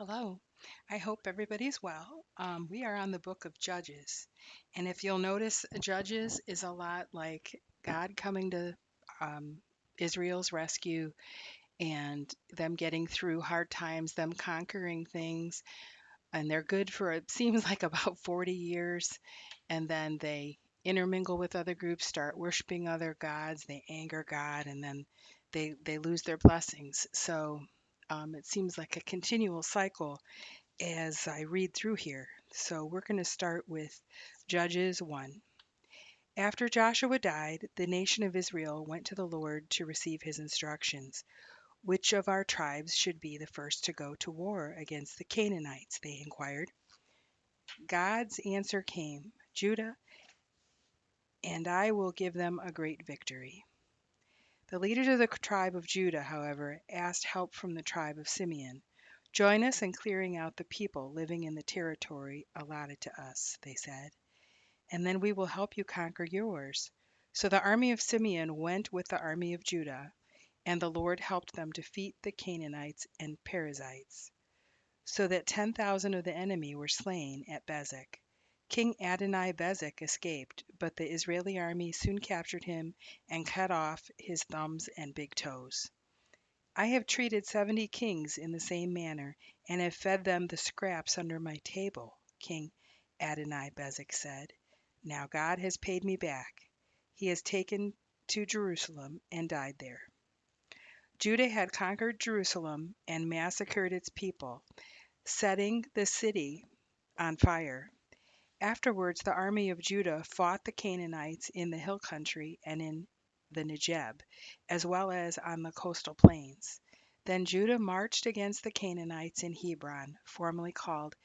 Hello. I hope everybody's well. We are on the book of Judges. And if you'll notice, Judges is a lot like God coming to um, Israel's rescue and them getting through hard times, them conquering things. And they're good for, it seems like about 40 years. And then they intermingle with other groups, start worshiping other gods, they anger God, and then they lose their blessings. So it seems like a continual cycle as I read through here. So we're going to start with Judges 1. After Joshua died, the nation of Israel went to the Lord to receive his instructions. Which of our tribes should be the first to go to war against the Canaanites? They inquired. God's answer came, Judah, and I will give them a great victory. The leaders of the tribe of Judah, however, asked help from the tribe of Simeon. Join us in clearing out the people living in the territory allotted to us, they said, and then we will help you conquer yours. So the army of Simeon went with the army of Judah, and the Lord helped them defeat the Canaanites and Perizzites, so that 10,000 of the enemy were slain at Bezek. King Adonai Bezek escaped, but the Israeli army soon captured him and cut off his thumbs and big toes. I have treated 70 kings in the same manner, and have fed them the scraps under my table, King Adonai Bezek said. Now God has paid me back. He has taken to Jerusalem and died there. Judah had conquered Jerusalem and massacred its people, setting the city on fire. Afterwards, the army of Judah fought the Canaanites in the hill country and in the Negeb, as well as on the coastal plains. Then Judah marched against the Canaanites in Hebron, formerly called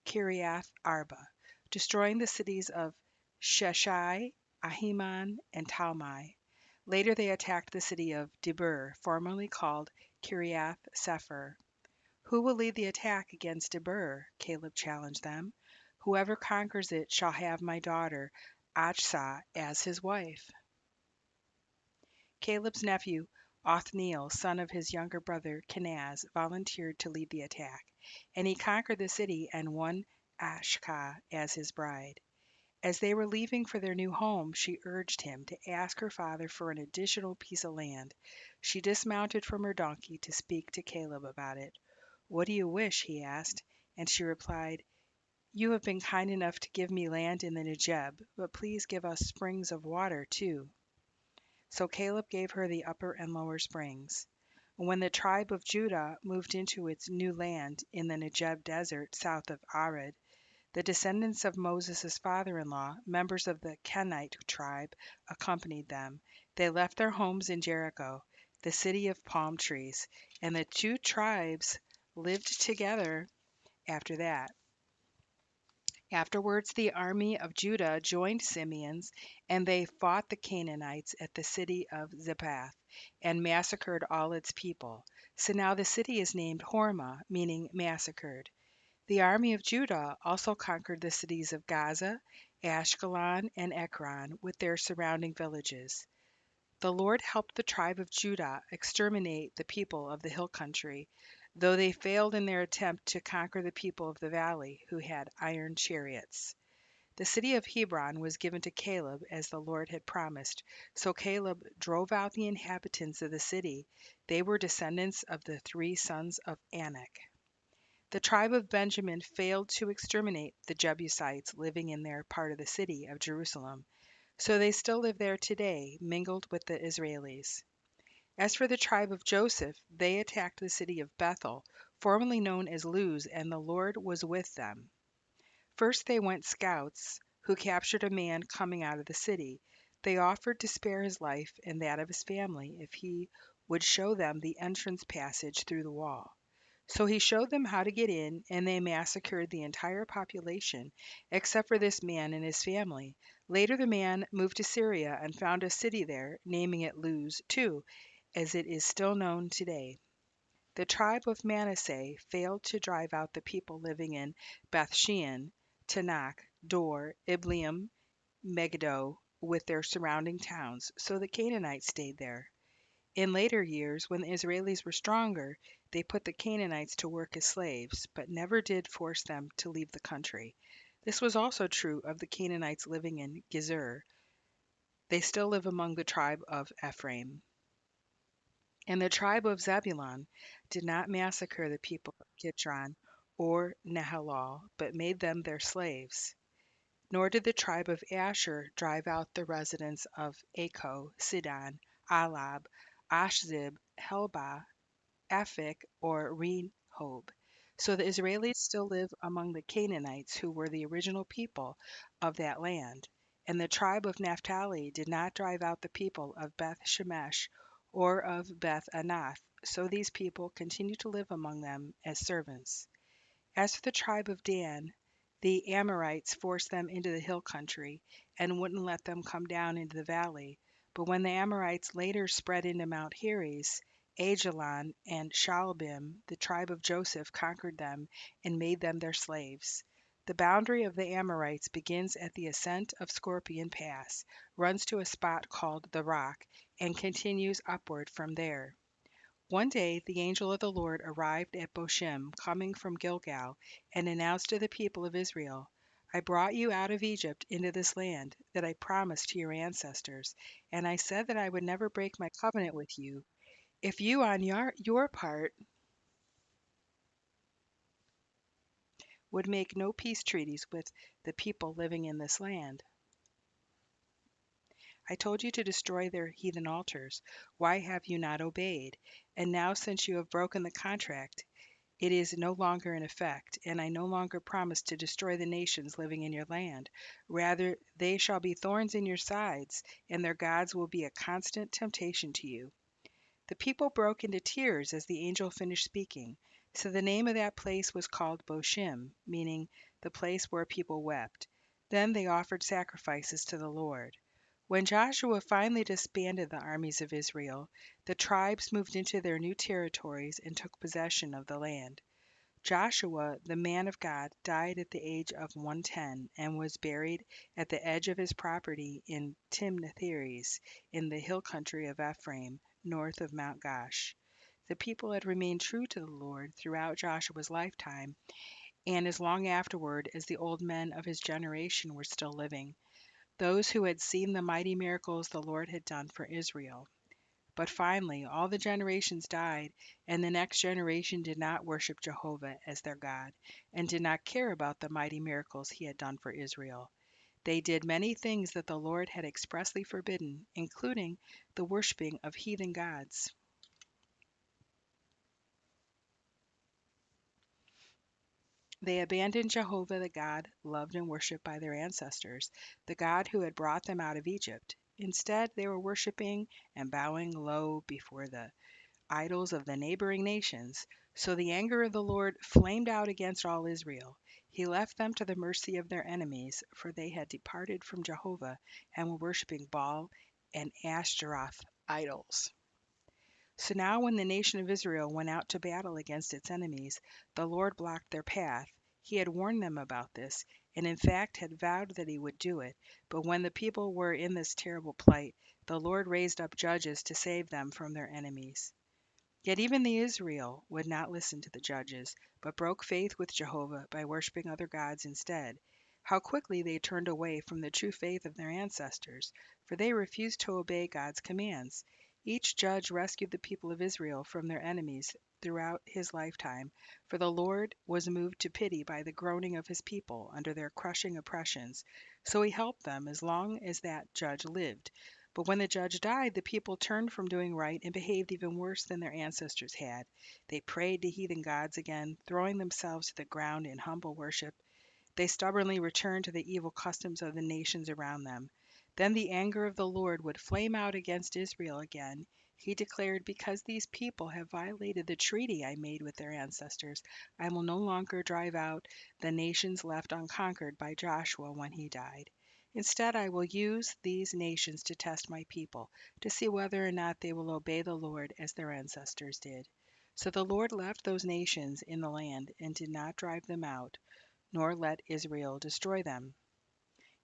Kiriath Arba, destroying the cities of Sheshai, Ahiman, and Talmai. Later they attacked the city of Debir, formerly called Kiriath Sepher. Who will lead the attack against Debir? Caleb challenged them. Whoever conquers it shall have my daughter Achsah as his wife. Caleb's nephew Othniel, son of his younger brother Kenaz, volunteered to lead the attack, and he conquered the city and won Achsah as his bride. As they were leaving for their new home, she urged him to ask her father for an additional piece of land. She dismounted from her donkey to speak to Caleb about it. What do you wish? He asked, and she replied, You have been kind enough to give me land in the Negeb, but please give us springs of water too. So Caleb gave her the upper and lower springs. When the tribe of Judah moved into its new land in the Negeb desert south of Arad, the descendants of Moses' father-in-law, members of the Kenite tribe, accompanied them. They left their homes in Jericho, the city of palm trees, and the two tribes lived together after that. Afterwards, the army of Judah joined Simeon's, and they fought the Canaanites at the city of Zephath and massacred all its people. So now the city is named Hormah, meaning massacred. The army of Judah also conquered the cities of Gaza, Ashkelon, and Ekron with their surrounding villages. The Lord helped the tribe of Judah exterminate the people of the hill country, though they failed in their attempt to conquer the people of the valley, who had iron chariots. The city of Hebron was given to Caleb as the Lord had promised, so Caleb drove out the inhabitants of the city. They were descendants of the three sons of Anak. The tribe of Benjamin failed to exterminate the Jebusites living in their part of the city of Jerusalem, so they still live there today, mingled with the Israelis. As for the tribe of Joseph, they attacked the city of Bethel, formerly known as Luz, and the Lord was with them. First they went scouts, who captured a man coming out of the city. They offered to spare his life and that of his family if he would show them the entrance passage through the wall. So he showed them how to get in, and they massacred the entire population, except for this man and his family. Later the man moved to Syria and found a city there, naming it Luz, too, as it is still known today. The tribe of Manasseh failed to drive out the people living in Bethshean, Tanakh, Dor, Ibleam, Megiddo, with their surrounding towns, so the Canaanites stayed there. In later years, when the Israelis were stronger, They put the Canaanites to work as slaves, but never did force them to leave the country. This was also true of the Canaanites living in Gezer. They still live among the tribe of Ephraim. And the tribe of Zebulun did not massacre the people of Kitron or Nahalal, but made them their slaves. Nor did the tribe of Asher drive out the residents of Acco, Sidon, Alab, Ashzib, Helbah, Aphek, or Rehob. So the Israelites still live among the Canaanites, who were the original people of that land. And the tribe of Naphtali did not drive out the people of Beth Shemesh or of Beth Anath. So these people continue to live among them as servants. As for the tribe of Dan, the Amorites forced them into the hill country and wouldn't let them come down into the valley. But when the Amorites later spread into Mount Heres, Ajalon and Shaalbim, the tribe of Joseph conquered them and made them their slaves. The boundary of the Amorites begins at the ascent of Scorpion Pass, runs to a spot called the Rock, and continues upward from there. One day the angel of the Lord arrived at Boshim, coming from Gilgal, and announced to the people of Israel, I brought you out of Egypt into this land that I promised to your ancestors, and I said that I would never break my covenant with you if you on your part would make no peace treaties with the people living in this land. I told you to destroy their heathen altars. Why have you not obeyed? And now, since you have broken the contract, it is no longer in effect, and I no longer promise to destroy the nations living in your land. Rather, they shall be thorns in your sides, and their gods will be a constant temptation to you. The people broke into tears as the angel finished speaking. So the name of that place was called Boshim, meaning the place where people wept. Then they offered sacrifices to the Lord. When Joshua finally disbanded the armies of Israel, the tribes moved into their new territories and took possession of the land. Joshua, the man of God, died at the age of 110 and was buried at the edge of his property in Timnath-heres in the hill country of Ephraim, north of Mount Gaash. The people had remained true to the Lord throughout Joshua's lifetime and as long afterward as the old men of his generation were still living, those who had seen the mighty miracles the Lord had done for Israel. But finally, all the generations died, and the next generation did not worship Jehovah as their God, and did not care about the mighty miracles he had done for Israel. They did many things that the Lord had expressly forbidden, including the worshiping of heathen gods. They abandoned Jehovah, the God loved and worshipped by their ancestors, the God who had brought them out of Egypt. Instead, they were worshiping and bowing low before the idols of the neighboring nations. So the anger of the Lord flamed out against all Israel. He left them to the mercy of their enemies, for they had departed from Jehovah and were worshiping Baal and Ashtaroth idols. So now, when the nation of Israel went out to battle against its enemies, the Lord blocked their path. He had warned them about this, and in fact had vowed that he would do it. But when the people were in this terrible plight, the Lord raised up judges to save them from their enemies. Yet even the Israel would not listen to the judges, but broke faith with Jehovah by worshiping other gods instead. How quickly they turned away from the true faith of their ancestors, for they refused to obey God's commands. Each judge rescued the people of Israel from their enemies throughout his lifetime, for the Lord was moved to pity by the groaning of his people under their crushing oppressions. So he helped them as long as that judge lived. But when the judge died, the people turned from doing right and behaved even worse than their ancestors had. They prayed to heathen gods again, throwing themselves to the ground in humble worship. They stubbornly returned to the evil customs of the nations around them. Then the anger of the Lord would flame out against Israel again. He declared, because these people have violated the treaty I made with their ancestors, I will no longer drive out the nations left unconquered by Joshua when he died. Instead, I will use these nations to test my people, to see whether or not they will obey the Lord as their ancestors did. So the Lord left those nations in the land and did not drive them out, nor let Israel destroy them.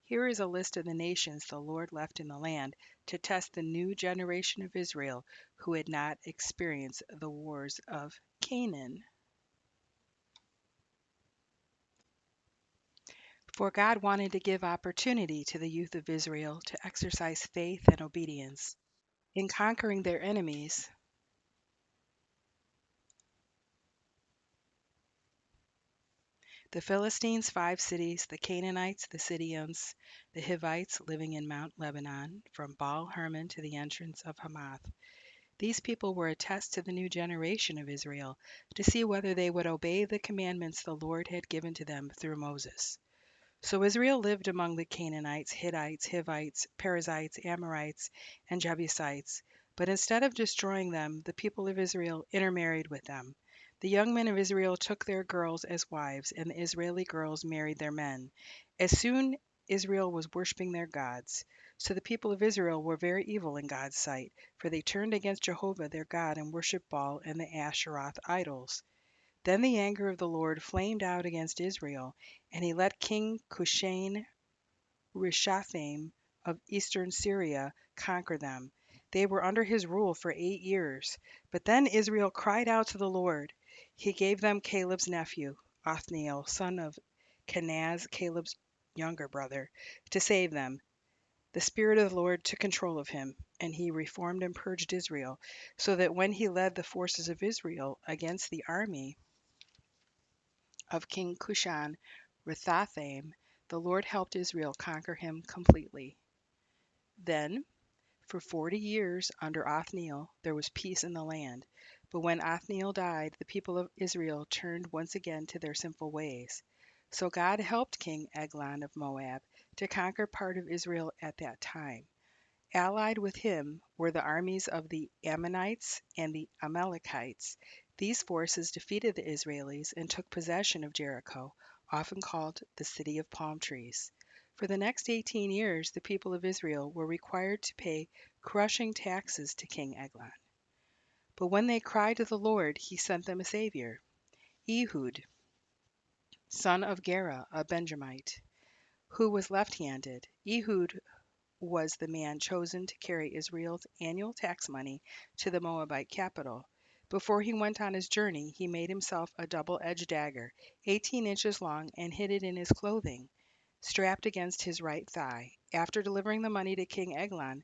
Here is a list of the nations the Lord left in the land to test the new generation of Israel who had not experienced the wars of Canaan. For God wanted to give opportunity to the youth of Israel to exercise faith and obedience. In conquering their enemies, the Philistines, 5 cities, the Canaanites, the Sidonians, the Hivites living in Mount Lebanon, from Baal Hermon to the entrance of Hamath. These people were a test to the new generation of Israel to see whether they would obey the commandments the Lord had given to them through Moses. So Israel lived among the Canaanites, Hittites, Hivites, Perizzites, Amorites, and Jebusites. But instead of destroying them, the people of Israel intermarried with them. The young men of Israel took their girls as wives, and the Israeli girls married their men. As soon Israel was worshiping their gods. So the people of Israel were very evil in God's sight, for they turned against Jehovah their God and worshipped Baal and the Asheroth idols. Then the anger of the Lord flamed out against Israel, and he let King Cushan Rishathaim of eastern Syria conquer them. They were under his rule for 8 years. But then Israel cried out to the Lord. He gave them Caleb's nephew, Othniel, son of Kenaz, Caleb's younger brother, to save them. The Spirit of the Lord took control of him, and he reformed and purged Israel, so that when he led the forces of Israel against the army of King Cushan Rishathaim, the Lord helped Israel conquer him completely. Then, for 40 years under Othniel, there was peace in the land. But when Othniel died, the people of Israel turned once again to their sinful ways. So God helped King Eglon of Moab to conquer part of Israel at that time. Allied with him were the armies of the Ammonites and the Amalekites. These forces defeated the Israelis and took possession of Jericho, often called the City of Palm Trees. For the next 18 years, the people of Israel were required to pay crushing taxes to King Eglon. But when they cried to the Lord, he sent them a savior, Ehud, son of Gera, a Benjamite, who was left-handed. Ehud was the man chosen to carry Israel's annual tax money to the Moabite capital. Before he went on his journey, he made himself a double-edged dagger, 18 inches long, and hid it in his clothing, strapped against his right thigh. After delivering the money to King Eglon,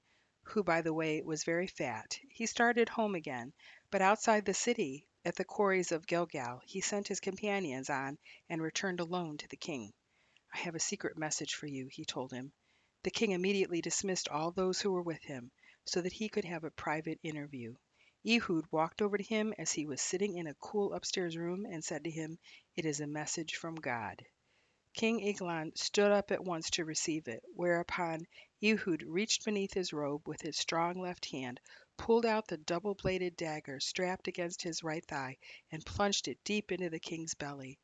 who, by the way, was very fat, he started home again. But outside the city, at the quarries of Gilgal, he sent his companions on and returned alone to the king. "I have a secret message for you," he told him. The king immediately dismissed all those who were with him, so that he could have a private interview. Ehud walked over to him as he was sitting in a cool upstairs room and said to him, "It is a message from God." King Eglon stood up at once to receive it, whereupon Ehud reached beneath his robe with his strong left hand, pulled out the double-bladed dagger strapped against his right thigh, and plunged it deep into the king's belly.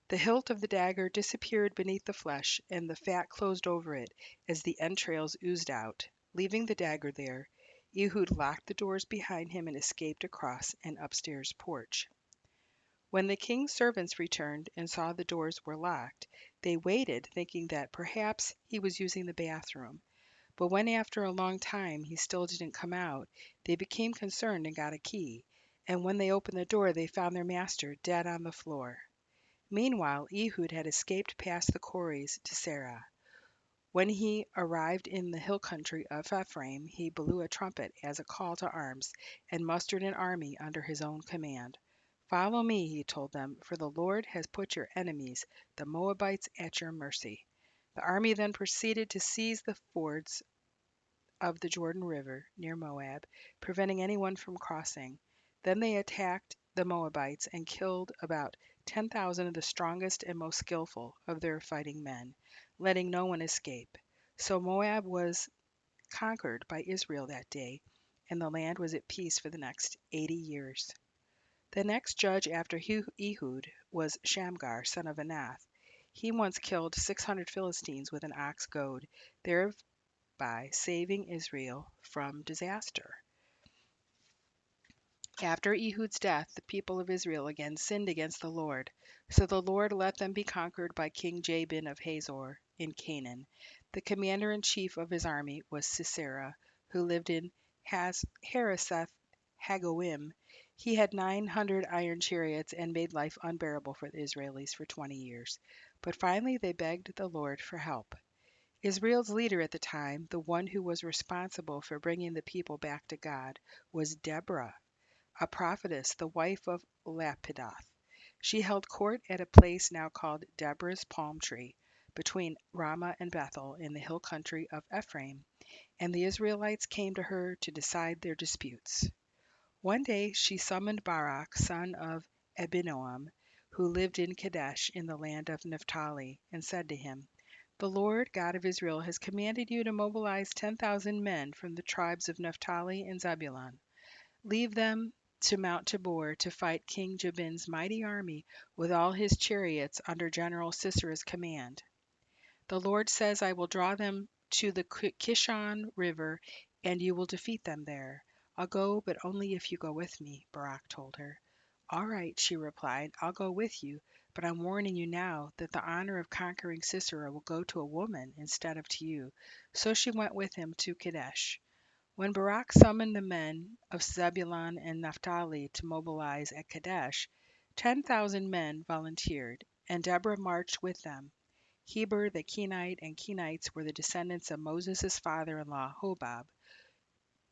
The hilt of the dagger disappeared beneath the flesh, and the fat closed over it as the entrails oozed out. Leaving the dagger there, Ehud locked the doors behind him and escaped across an upstairs porch. When the king's servants returned and saw the doors were locked, they waited, thinking that perhaps he was using the bathroom. But when after a long time he still didn't come out, they became concerned and got a key. And when they opened the door, they found their master dead on the floor. Meanwhile, Ehud had escaped past the quarries to Serah. When he arrived in the hill country of Ephraim, he blew a trumpet as a call to arms, and mustered an army under his own command. "Follow me," he told them, "for the Lord has put your enemies, the Moabites, at your mercy." The army then proceeded to seize the fords of the Jordan River near Moab, preventing anyone from crossing. Then they attacked the Moabites and killed about 10,000 of the strongest and most skillful of their fighting men, letting no one escape. So Moab was conquered by Israel that day, and the land was at peace for the next 80 years. The next judge after Ehud was Shamgar, son of Anath. He once killed 600 Philistines with an ox goad, thereby saving Israel from disaster. After Ehud's death, the people of Israel again sinned against the Lord. So the Lord let them be conquered by King Jabin of Hazor. in Canaan. The commander-in-chief of his army was Sisera, who lived in Hareseth Hagoim. He had 900 iron chariots and made life unbearable for the Israelis for 20 years. But finally they begged the Lord for help. Israel's leader at the time, the one who was responsible for bringing the people back to God, was Deborah, a prophetess, the wife of Lapidoth. She held court at a place now called Deborah's Palm Tree, between Ramah and Bethel in the hill country of Ephraim, and the Israelites came to her to decide their disputes. One day she summoned Barak, son of Abinoam, who lived in Kadesh in the land of Naphtali, and said to him, "The Lord God of Israel has commanded you to mobilize 10,000 men from the tribes of Naphtali and Zebulun. Leave them to Mount Tabor to fight King Jabin's mighty army with all his chariots under General Sisera's command. The Lord says, I will draw them to the Kishon River, and you will defeat them there. I'll go, but only if you go with me," Barak told her. "All right," she replied, "I'll go with you, but I'm warning you now that the honor of conquering Sisera will go to a woman instead of to you." So she went with him to Kadesh. When Barak summoned the men of Zebulun and Naphtali to mobilize at Kadesh, 10,000 men volunteered, and Deborah marched with them. Heber the Kenite and Kenites were the descendants of Moses' father-in-law Hobab,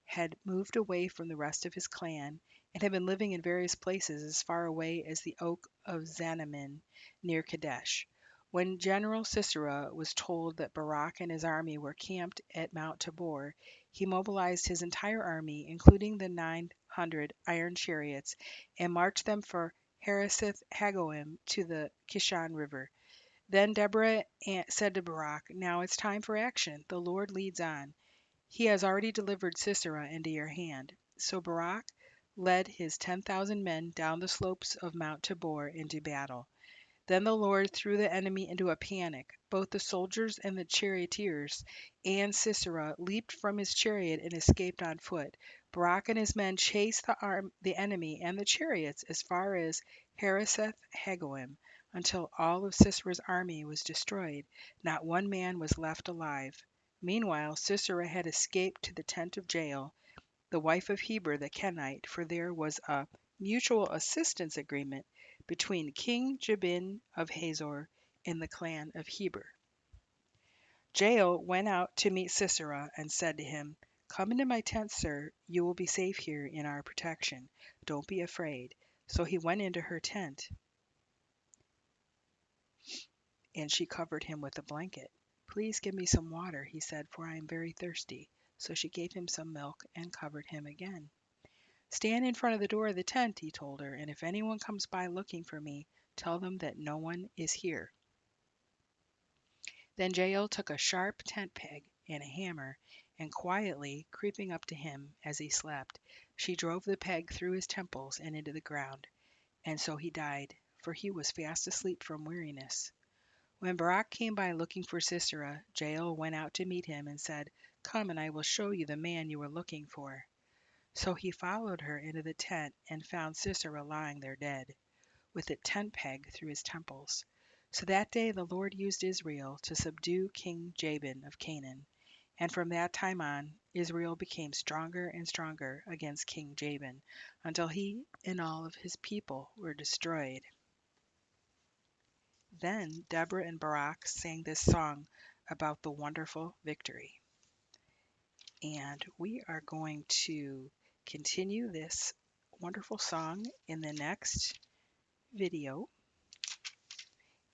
had moved away from the rest of his clan, and had been living in various places as far away as the Oak of Zanammin near Kadesh. When General Sisera was told that Barak and his army were camped at Mount Tabor, he mobilized his entire army, including the 900 iron chariots, and marched them for Hareseth Hagoim to the Kishon River. Then Deborah said to Barak, "Now it's time for action. The Lord leads on. He has already delivered Sisera into your hand." So Barak led his 10,000 men down the slopes of Mount Tabor into battle. Then the Lord threw the enemy into a panic. Both the soldiers and the charioteers and Sisera leaped from his chariot and escaped on foot. Barak and his men chased the enemy and the chariots as far as Hareseth Hagoim, until all of Sisera's army was destroyed. Not one man was left alive. Meanwhile, Sisera had escaped to the tent of Jael, the wife of Heber the Kenite, for there was a mutual assistance agreement between King Jabin of Hazor and the clan of Heber. Jael went out to meet Sisera and said to him, "Come into my tent, sir. You will be safe here in our protection. Don't be afraid." So he went into her tent, and she covered him with a blanket. "Please give me some water," he said, "for I am very thirsty." So she gave him some milk and covered him again. "Stand in front of the door of the tent," he told her, "and if anyone comes by looking for me, tell them that no one is here." Then Jael took a sharp tent peg and a hammer, and quietly, creeping up to him as he slept, she drove the peg through his temples and into the ground. And so he died, for he was fast asleep from weariness. When Barak came by looking for Sisera, Jael went out to meet him and said, "Come, and I will show you the man you were looking for." So he followed her into the tent and found Sisera lying there dead, with a tent peg through his temples. So that day the Lord used Israel to subdue King Jabin of Canaan, and from that time on Israel became stronger and stronger against King Jabin, until he and all of his people were destroyed. Then Deborah and Barak sang this song about the wonderful victory. And we are going to continue this wonderful song in the next video.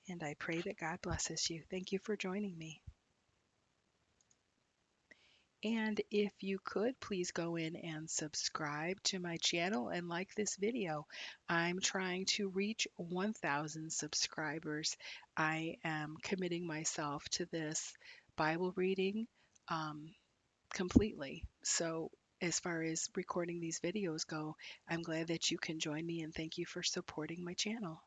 And I pray that God blesses you. Thank you for joining me. And if you could, please go in and subscribe to my channel and like this video. I'm trying to reach 1,000 subscribers. I am committing myself to this Bible reading completely. So as far as recording these videos go, I'm glad that you can join me, and thank you for supporting my channel.